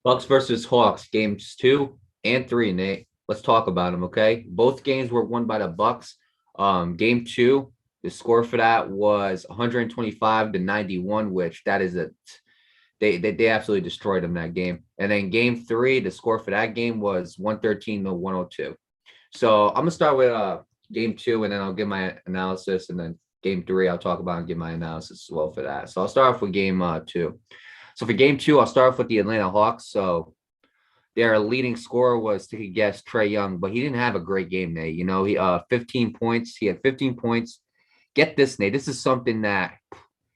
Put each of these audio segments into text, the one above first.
Bucks versus Hawks, games 2 and 3, Nate. Let's talk about them, okay? Both games were won by the Bucks. Game two, the score for that was 125 to 91, which that is a they absolutely destroyed them that game. And then game three, the score for that game was 113 to 102. So I'm gonna start with game two, and then I'll give my analysis, and then game three I'll talk about and give my analysis as well for that. So I'll start off with game two. So for game two, I'll start off with the Atlanta Hawks. So their leading scorer was, to guess, Trae Young, but he didn't have a great game, Nate. You know, he 15 points. He had 15 points. Get this, Nate. This is something that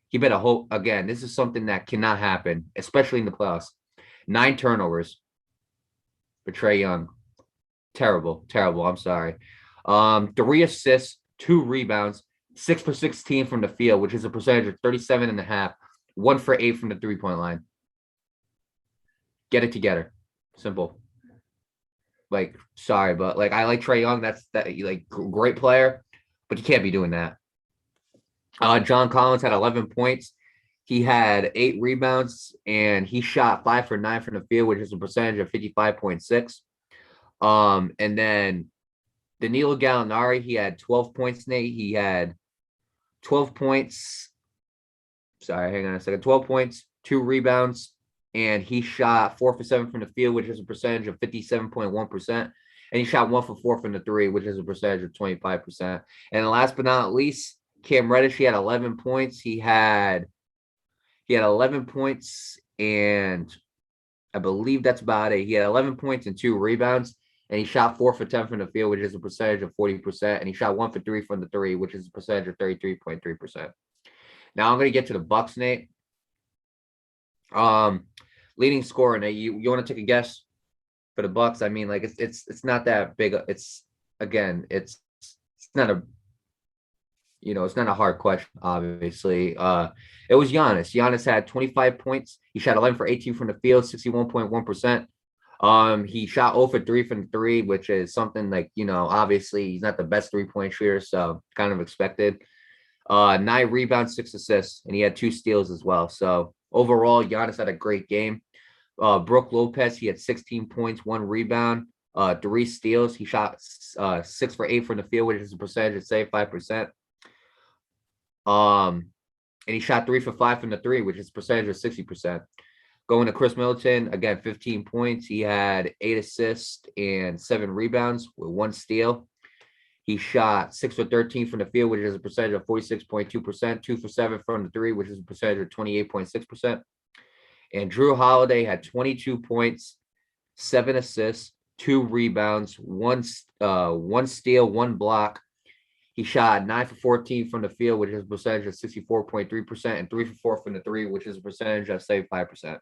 he better hope again. This is something that cannot happen, especially in the playoffs. 9 turnovers for Trae Young. Terrible, terrible. I'm sorry. 3 assists, 2 rebounds, 6 for 16 from the field, which is a percentage of 37.5. 1 for 8 from the 3-point line. Get it together. Simple. Like, sorry, but like I like Trae Young. That's that like great player, but you can't be doing that. John Collins had 11 points. He had 8 rebounds, and he shot 5 for 9 from the field, which is a percentage of 55.6. And then Danilo Gallinari, he had 12 points, Nate. He had 12 points. Sorry, hang on a second. 12 points, 2 rebounds, and he shot 4 for 7 from the field, which is a percentage of 57.1%. And he shot 1 for 4 from the three, which is a percentage of 25%. And last but not least, Cam Reddish, he had 11 points. He had 11 points, and I believe that's about it. He had 11 points and 2 rebounds, and he shot 4 for 10 from the field, which is a percentage of 40%. And he shot 1 for 3 from the three, which is a percentage of 33.3%. Now I'm going to get to the Bucks, Nate. Leading scorer, Nate. You want to take a guess for the Bucks? I mean, like it's not that big. It's again, it's not a it's not a hard question, obviously. It was Giannis. Giannis had 25 points. He shot 11 for 18 from the field, 61.1%. He shot 0 for 3 from the three, which is something like, obviously he's not the best 3-point shooter, so kind of expected. 9 rebounds, 6 assists, and he had 2 steals as well. So overall, Giannis had a great game. Brook Lopez, he had 16 points, 1 rebound, 3 steals. He shot 6 for 8 from the field, which is a percentage of 75%. And he shot 3 for 5 from the three, which is a percentage of 60%. Going to Chris Middleton, again, 15 points. He had 8 assists and 7 rebounds with 1 steal. He shot 6 for 13 from the field, which is a percentage of 46.2%, 2 for 7 from the three, which is a percentage of 28.6%. And Drew Holiday had 22 points, 7 assists, 2 rebounds, one steal, 1 block. He shot 9 for 14 from the field, which is a percentage of 64.3%, and 3 for 4 from the three, which is a percentage of 75%.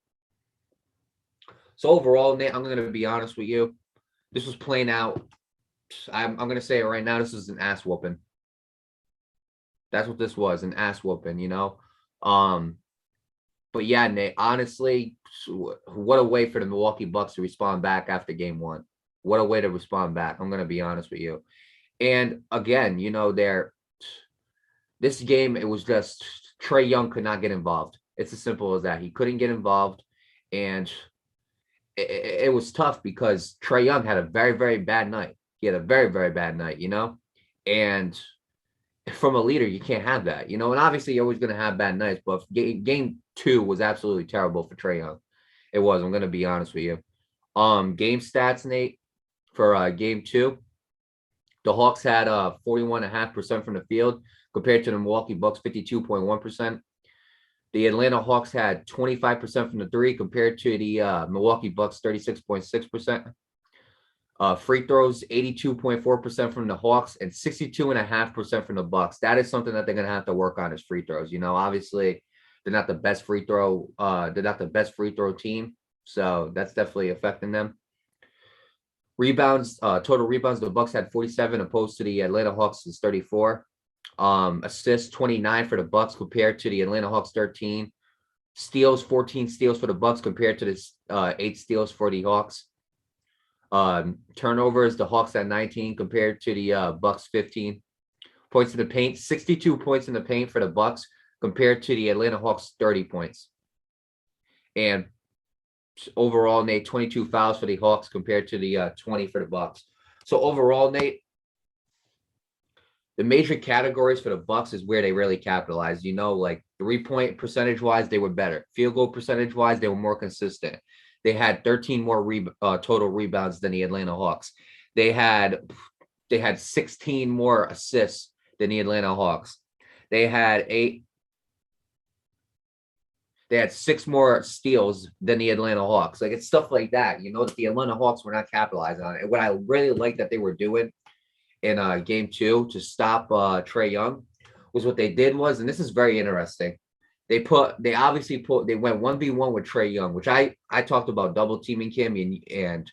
So overall, Nate, I'm going to be honest with you. This was playing out. I'm going to say it right now. This is an ass whooping. That's what this was, an ass whooping, But yeah, Nate, honestly, what a way for the Milwaukee Bucks to respond back after game one. What a way to respond back. I'm going to be honest with you. And again, this game, it was just Trae Young could not get involved. It's as simple as that. He couldn't get involved. And it was tough because Trae Young had a very, very bad night. He had a very, very bad night, And from a leader, you can't have that, And obviously, you're always going to have bad nights. But game two was absolutely terrible for Trae Young. It was. I'm going to be honest with you. Game stats, Nate, for game two. The Hawks had 41.5% from the field compared to the Milwaukee Bucks 52.1%. The Atlanta Hawks had 25% from the three compared to the Milwaukee Bucks 36.6%. Free throws 82.4% from the Hawks and 62.5% from the Bucks. That is something that they're gonna have to work on, is free throws. Obviously they're not the best free throw. They're not the best free throw team, so that's definitely affecting them. Rebounds, total rebounds, the Bucks had 47 opposed to the Atlanta Hawks is 34. Assists 29 for the Bucks compared to the Atlanta Hawks 13. Steals 14 steals for the Bucks compared to the 8 steals for the Hawks. Turnovers, the Hawks at 19 compared to the Bucks 15. Points in the paint, 62 points in the paint for the Bucks compared to the Atlanta Hawks 30 points. And overall, Nate, 22 fouls for the Hawks compared to the 20 for the Bucks. So overall, Nate, the major categories for the Bucks is where they really capitalized. Like 3-point percentage wise, they were better. Field goal percentage wise, they were more consistent. They had 13 more total rebounds than the Atlanta Hawks. They had 16 more assists than the Atlanta Hawks. They had 6 more steals than the Atlanta Hawks. Like, it's stuff like that, that the Atlanta Hawks were not capitalizing on it. And what I really like that they were doing in game 2 to stop Trae Young was what they did was, and this is very interesting. They went 1v1 with Trae Young, which I talked about double teaming him and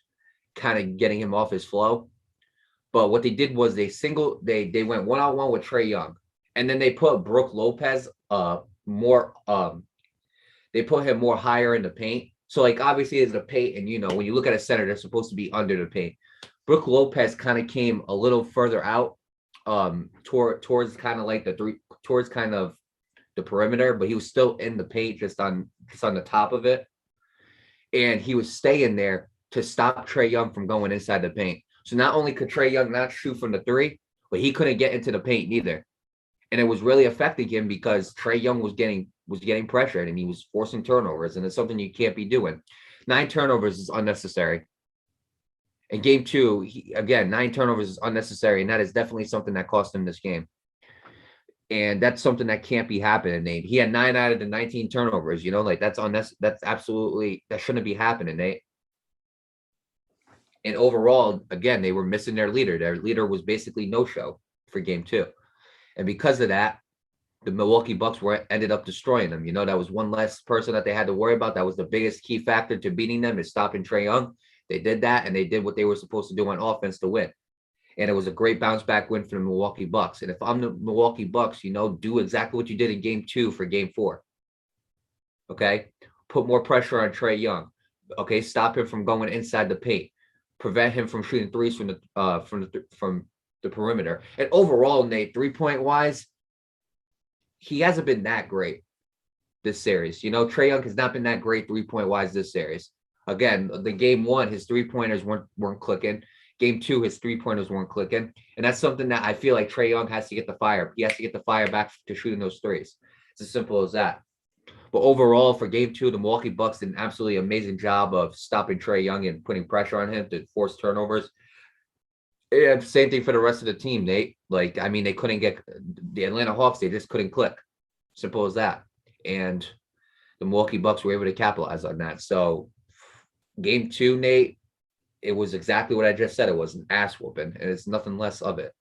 kind of getting him off his flow. But what they did was they went 1-on-1 with Trae Young, and then they put Brook Lopez more they put him more higher in the paint. So, like, obviously there's the paint, and when you look at a center, they're supposed to be under the paint. Brook Lopez kind of came a little further out towards kind of like towards kind of the perimeter, but he was still in the paint just on the top of it. And he was staying there to stop Trae Young from going inside the paint. So not only could Trae Young not shoot from the 3, but he couldn't get into the paint neither. And it was really affecting him because Trae Young was getting pressured and he was forcing turnovers, and it's something you can't be doing. 9 turnovers is unnecessary. In game 2, 9 turnovers is unnecessary, and that is definitely something that cost him this game. And that's something that can't be happening, Nate. He had 9 out of the 19 turnovers, like that's absolutely, that shouldn't be happening, Nate. And overall, again, they were missing their leader. Their leader was basically no-show for game 2. And because of that, the Milwaukee Bucks ended up destroying them. That was one less person that they had to worry about. That was the biggest key factor to beating them, is stopping Trae Young. They did that, and they did what they were supposed to do on offense to win. And it was a great bounce back win for the Milwaukee Bucks. And if I'm the Milwaukee Bucks, do exactly what you did in game 2 for game 4. Okay? Put more pressure on Trae Young. Okay? Stop him from going inside the paint. Prevent him from shooting threes from the perimeter. And overall, Nate, 3-point wise, he hasn't been that great this series. Trae Young has not been that great 3-point wise this series. Again, the game 1, his 3-pointers weren't clicking. Game 2, his 3-pointers weren't clicking. And that's something that I feel like Trae Young has to get the fire. He has to get the fire back to shooting those threes. It's as simple as that. But overall, for game 2, the Milwaukee Bucks did an absolutely amazing job of stopping Trae Young and putting pressure on him to force turnovers. Yeah, same thing for the rest of the team, Nate. Like, I mean, they couldn't get the Atlanta Hawks. They just couldn't click. Simple as that. And the Milwaukee Bucks were able to capitalize on that. So game 2, Nate, it was exactly what I just said. It was an ass whooping, and it's nothing less of it.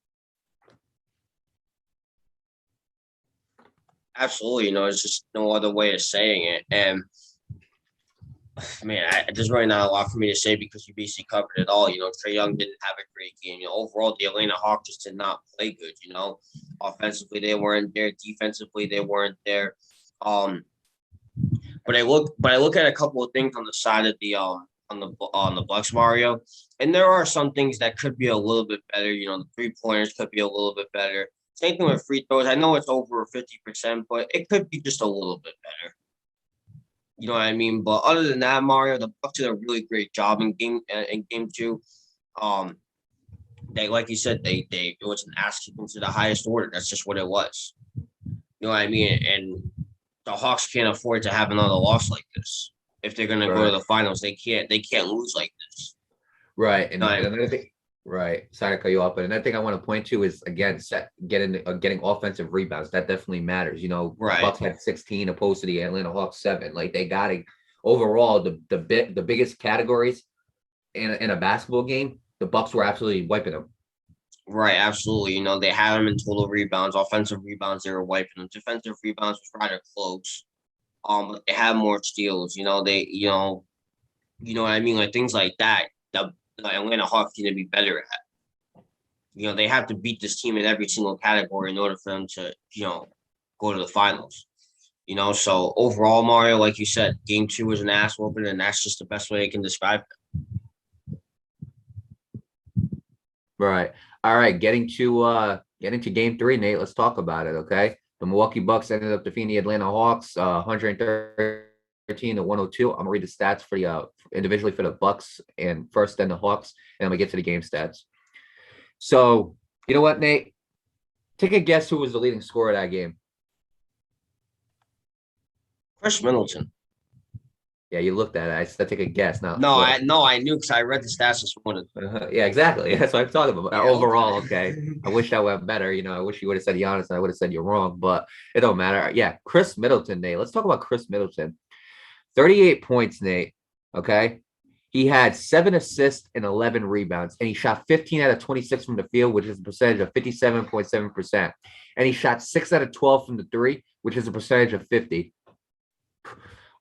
Absolutely. It's just no other way of saying it. And man, there's really not a lot for me to say because you basically covered it all. Trae Young didn't have a great game. Overall, the Atlanta Hawks just did not play good. Offensively they weren't there. Defensively they weren't there. But I look at a couple of things on the side of the on the Bucks, Mario, and there are some things that could be a little bit better. The 3-pointers could be a little bit better. Same thing with free throws. I know it's over 50%, but it could be just a little bit better. You know what I mean? But other than that, Mario, the Bucks did a really great job in game 2. They, like you said, it was an ass kicking to the highest order. That's just what it was. You know what I mean? And the Hawks can't afford to have another loss like this. If they're gonna go to the finals, they can't lose like this. Right. And another thing, right. Sorry to cut you off, but another thing I want to point to is, again, getting offensive rebounds. That definitely matters. Right. Bucks had 16 opposed to the Atlanta Hawks 7. Like, they got it. Overall, the biggest categories in a basketball game, the Bucks were absolutely wiping them. Right, absolutely. They had them in total rebounds, offensive rebounds, they were wiping them. Defensive rebounds was rather close. But they had more steals. They, you know what I mean? Like things like that. The Atlanta Hawks need to be better at. They have to beat this team in every single category in order for them to, go to the finals. So overall, Mario, like you said, game 2 was an ass whooping, and that's just the best way I can describe it. Right. All right. Getting to game 3, Nate. Let's talk about it. Okay. The Milwaukee Bucks ended up defeating the Atlanta Hawks 130 113 to 102. I'm gonna read the stats for the individually for the Bucks and first then the Hawks, and I'm gonna get to the game stats. So you know what, Nate? Take a guess who was the leading scorer of that game. Chris Middleton. Yeah, you looked at it. I said take a guess. Now, I knew because I read the stats this morning. Yeah, exactly. That's what I'm talking about. Yeah, Overall, okay. I wish that went better. I wish you would have said Giannis, and I would have said you're wrong, but it don't matter. Yeah, Chris Middleton, Nate. Let's talk about Chris Middleton. 38 points, Nate. Okay. He had 7 assists and 11 rebounds, and he shot 15 out of 26 from the field, which is a percentage of 57.7%. And he shot 6 out of 12 from the three, which is a percentage of 50.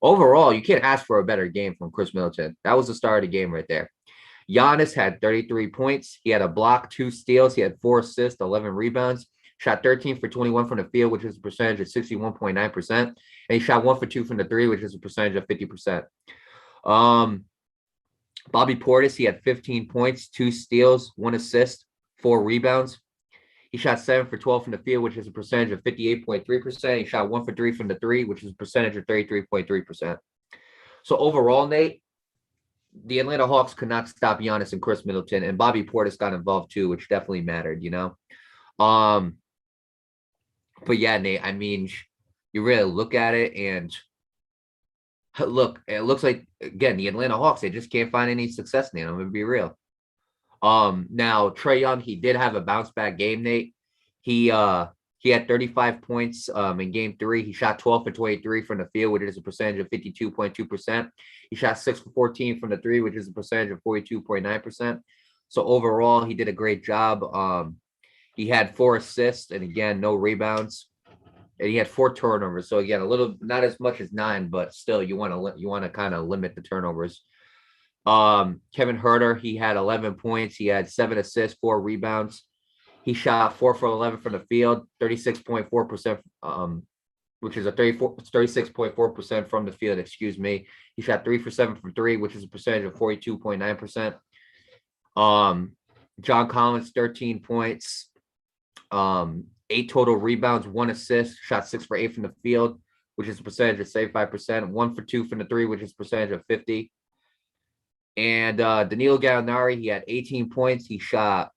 Overall, you can't ask for a better game from Chris Middleton. That was the start of the game right there. Giannis had 33 points. He had a block, 2 steals. He had 4 assists, 11 rebounds. Shot 13 for 21 from the field, which is a percentage of 61.9%. And he shot 1 for 2 from the three, which is a percentage of 50%. Bobby Portis, he had 15 points, 2 steals, 1 assist, 4 rebounds. He shot 7 for 12 from the field, which is a percentage of 58.3%. He shot 1 for 3 from the three, which is a percentage of 33.3%. So overall, Nate, the Atlanta Hawks could not stop Giannis and Chris Middleton, and Bobby Portis got involved too, which definitely mattered, But yeah, Nate, I mean, you really look at it and look, it looks like, again, the Atlanta Hawks, they just can't find any success, Nate. I'm going to be real. Now Trae Young, he did have a bounce back game, Nate. He had 35 points in game 3. He shot 12 for 23 from the field, which is a percentage of 52.2%. He shot 6 for 14 from the three, which is a percentage of 42.9%. So overall, he did a great job. He had 4 assists and again, no rebounds. And he had 4 turnovers. So again, a little, not as much as 9, but still you want to kind of limit the turnovers. Kevin Huerter, he had 11 points. He had 7 assists, 4 rebounds. He shot 4 for 11 from the field, 36.4%, which is a 36.4% from the field, excuse me. He shot 3 for 7 from three, which is a percentage of 42.9%. John Collins, 13 points, 8 total rebounds, 1 assist, shot 6 for 8 from the field, which is a percentage of 75%, 1 for 2 from the three, which is a percentage of 50. And Danilo Gallinari, he had 18 points. He shot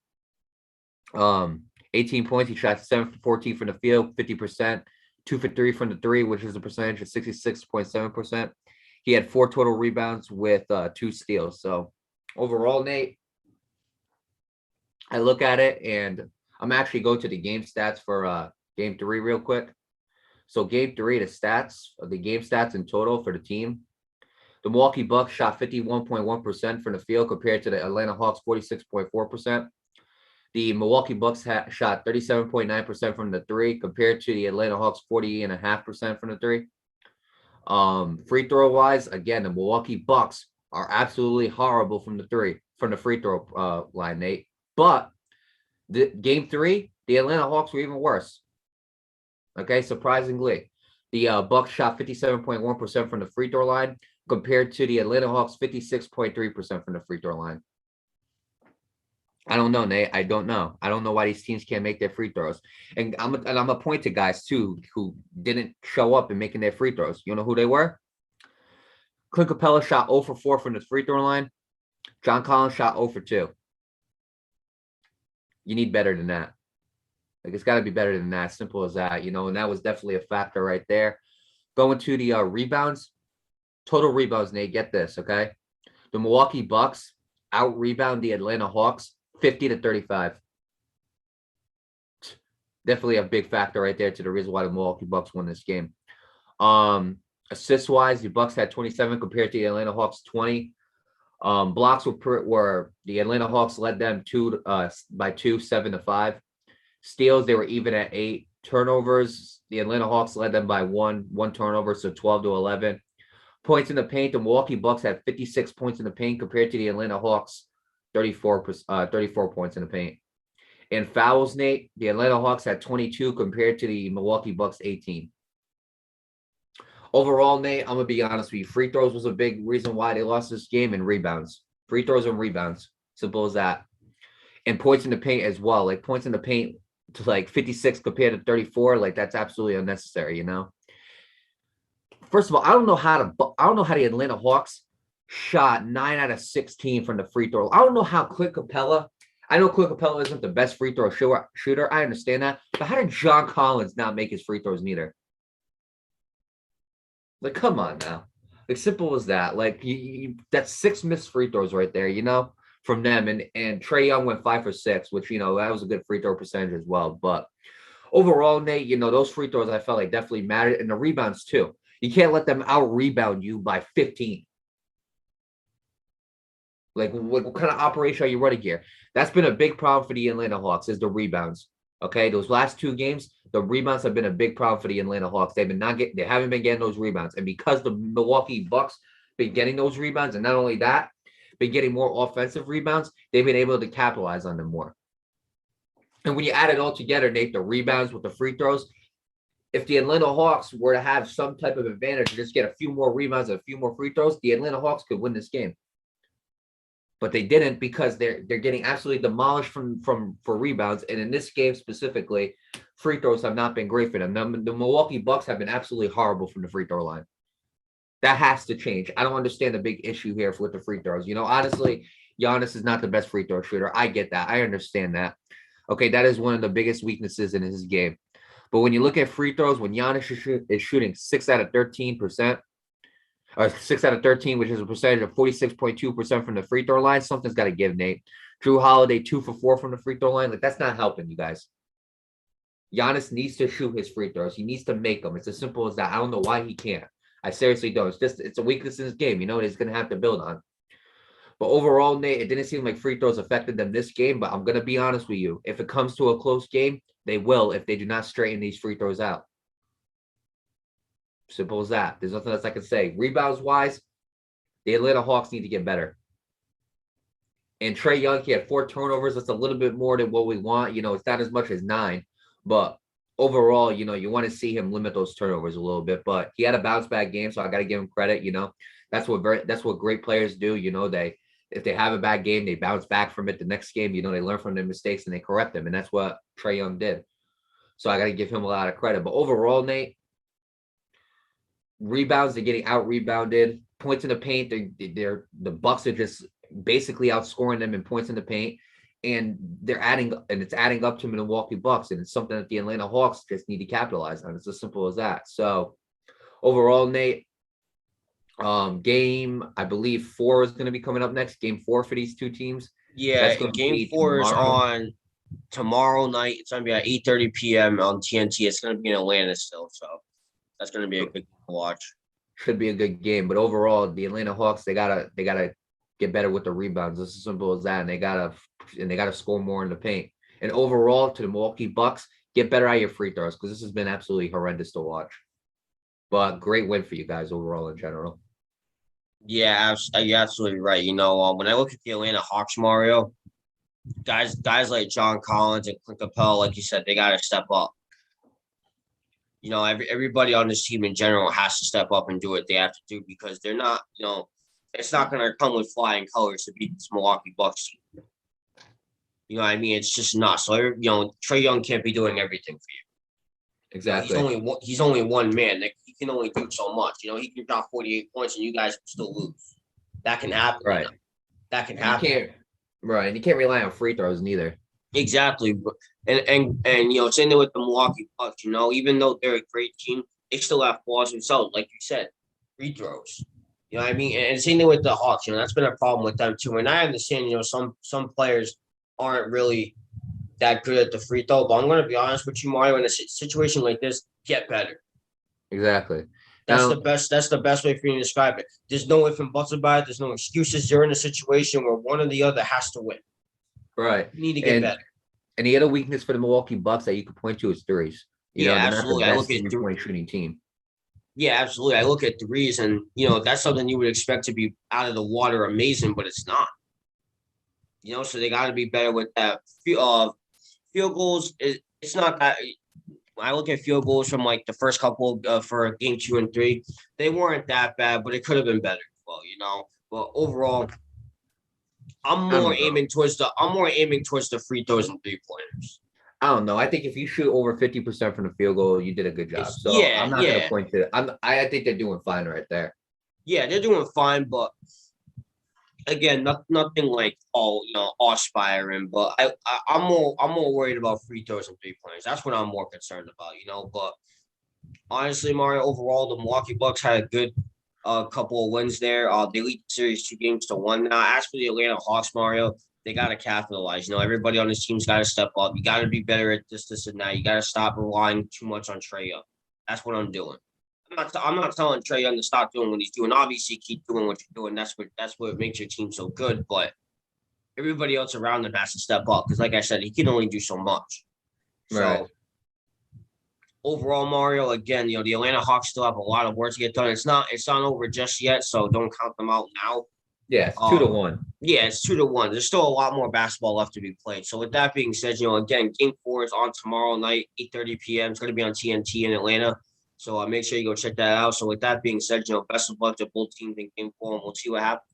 18 points. He shot 7 for 14 from the field, 50%, 2 for 3 from the three, which is a percentage of 66.7%. He had 4 total rebounds with 2 steals. So overall, Nate, I look at it and I'm actually going to the game stats for game 3 real quick. So game 3, the game stats in total for the team. The Milwaukee Bucks shot 51.1% from the field compared to the Atlanta Hawks 46.4%. The Milwaukee Bucks shot 37.9% from the three compared to the Atlanta Hawks 40.5% from the three. Free throw wise, again, the Milwaukee Bucks are absolutely horrible from the free throw line, Nate. But the game 3, the Atlanta Hawks were even worse. Okay, surprisingly, the Bucks shot 57.1% from the free throw line compared to the Atlanta Hawks 56.3% from the free throw line. I don't know, Nate. I don't know. I don't know why these teams can't make their free throws. And I'm a point to guys too who didn't show up in making their free throws. You know who they were? Clint Capella shot 0 for 4 from the free throw line. John Collins shot 0 for 2. You need better than that. Like, it's got to be better than that. Simple as that, and that was definitely a factor right there. Going to the rebounds, total rebounds, Nate, get this, okay? The Milwaukee Bucks out-rebound the Atlanta Hawks 50-35. Definitely a big factor right there to the reason why the Milwaukee Bucks won this game. Assist-wise, the Bucks had 27 compared to the Atlanta Hawks 20. Blocks were the Atlanta Hawks led them by 2, 7-5. Steals, they were even at 8. Turnovers, the Atlanta Hawks led them by 1 turnover, so 12-11. Points in the paint, the Milwaukee Bucks had 56 points in the paint compared to the Atlanta Hawks 34 points in the paint. And fouls, Nate, the Atlanta Hawks had 22 compared to the Milwaukee Bucks 18. Overall, Nate, I'm going to be honest with you. Free throws was a big reason why they lost this game, and rebounds. Free throws and rebounds. Simple as that. And points in the paint as well. Like, points in the paint to like 56 compared to 34, like, that's absolutely unnecessary, First of all, I don't know how the Atlanta Hawks shot 9 out of 16 from the free throw. I don't know how Clint Capella. I know Clint Capella isn't the best free throw shooter. I understand that, but how did John Collins not make his free throws neither? Like, come on now. Like, simple as that. Like, that's 6 missed free throws right there, from them. And Trey Young went 5 for 6, which that was a good free throw percentage as well. But overall, Nate, those free throws I felt like definitely mattered, and the rebounds too. You can't let them out rebound you by 15. Like, what kind of operation are you running here? That's been a big problem for the Atlanta Hawks is the rebounds. Okay, those last 2 games, the rebounds have been a big problem for the Atlanta Hawks. They haven't been getting those rebounds, and because the Milwaukee Bucks been getting those rebounds, and not only that, been getting more offensive rebounds, they've been able to capitalize on them more. And when you add it all together, Nate, the rebounds with the free throws, if the Atlanta Hawks were to have some type of advantage, just get a few more rebounds and a few more free throws, the Atlanta Hawks could win this game. But they didn't because they're getting absolutely demolished for rebounds. And in this game specifically, free throws have not been great for them. The Milwaukee Bucks have been absolutely horrible from the free throw line. That has to change. I don't understand the big issue here with the free throws. Honestly, Giannis is not the best free throw shooter. I get that. I understand that. Okay, that is one of the biggest weaknesses in his game. But when you look at free throws, when Giannis is shooting 6 out of 13%, or 6 out of 13, which is a percentage of 46.2% from the free throw line, something's got to give, Nate. Jrue Holiday 2 for 4 from the free throw line. Like, that's not helping you guys. Giannis needs to shoot his free throws. He needs to make them. It's as simple as that. I don't know why he can't. I seriously don't. It's a weakness in his game. He's going to have to build on. But overall, Nate, it didn't seem like free throws affected them this game. But I'm going to be honest with you. If it comes to a close game, they will if they do not straighten these free throws out. Simple as that. There's nothing else I can say. Rebounds-wise, the Atlanta Hawks need to get better. And Trey Young, he had 4 turnovers. That's a little bit more than what we want. It's not as much as 9. But overall, you want to see him limit those turnovers a little bit. But he had a bounce-back game, so I got to give him credit. That's what great players do. If they have a bad game, they bounce back from it the next game. They learn from their mistakes and they correct them. And that's what Trey Young did. So I got to give him a lot of credit. But overall, Nate, rebounds, they're getting out rebounded. Points in the paint, the Bucks are just basically outscoring them in points in the paint, and it's adding up to Milwaukee Bucks, and it's something that the Atlanta Hawks just need to capitalize on. It's as simple as that. So overall, Nate, game I believe 4 is going to be coming up next. Game 4 for these two teams. Yeah, game 4 is on tomorrow night. It's going to be at 8:30 p.m. on TNT. It's going to be in Atlanta still, so that's going to be a good game to watch. Should be a good game, but overall, the Atlanta Hawks they gotta get better with the rebounds. It's as simple as that, and they gotta score more in the paint. And overall, to the Milwaukee Bucks, get better at your free throws because this has been absolutely horrendous to watch. But great win for you guys overall in general. Yeah, you're absolutely right. When I look at the Atlanta Hawks, Mario, guys like John Collins and Clint Capella, like you said, they got to step up. Everybody on this team in general has to step up and do what they have to do because they're not, it's not going to come with flying colors to beat this Milwaukee Bucks team. You know what I mean? It's just not. So, Trey Young can't be doing everything for you. Exactly. He's only one man. He can only do so much. He can drop 48 points and you guys can still lose. That can happen. Right. That can happen. And you can't rely on free throws neither. Exactly. And same thing with the Milwaukee Bucks, even though they're a great team, they still have flaws themselves, like you said, free throws. You know what I mean? And same thing with the Hawks, that's been a problem with them too. And I understand, some players aren't really that good at the free throw, but I'm going to be honest with you, Mario, in a situation like this, get better. Exactly. That's the best way for you to describe it. There's no if and buts about it. There's no excuses. You're in a situation where one or the other has to win. Right. You need to get better. And the other weakness for the Milwaukee Bucks that you could point to is threes. Absolutely. I look at the point shooting team. Yeah, absolutely. I look at threes, and that's something you would expect to be out of the water amazing, but it's not. So they got to be better with that. Field goals, it's not that. I look at field goals from like the first couple for game 2 and 3. They weren't that bad, but it could have been better. Well, but overall, I'm more aiming towards the free throws and 3-pointers. I don't know. I think if you shoot over 50% from the field goal, you did a good job. It's So yeah, I'm not gonna yeah, point to. I think they're doing fine right there. yeah. They're doing fine, but again, nothing like awe-inspiring. But I'm more worried about free throws and 3 pointers. That's what I'm more concerned about. But honestly, Mario, overall, the Milwaukee Bucks had a good couple of wins there. They lead the series 2 games to 1 now. As for the Atlanta Hawks, Mario, they got to capitalize. Everybody on this team's got to step up. You got to be better at this, and that. You got to stop relying too much on Trae Young. That's what I'm doing. I'm not telling Trae Young to stop doing what he's doing. Obviously, keep doing what you're doing. That's what makes your team so good. But everybody else around him has to step up because, like I said, he can only do so much. Right. So overall, Mario, again, the Atlanta Hawks still have a lot of work to get done. It's not over just yet, so don't count them out now. Yeah, it's 2-1. Yeah, it's 2-1. There's still a lot more basketball left to be played. So with that being said, again, Game 4 is on tomorrow night, 8:30 p.m. It's going to be on TNT in Atlanta. So make sure you go check that out. So with that being said, best of luck to both teams in Game 4, and we'll see what happens.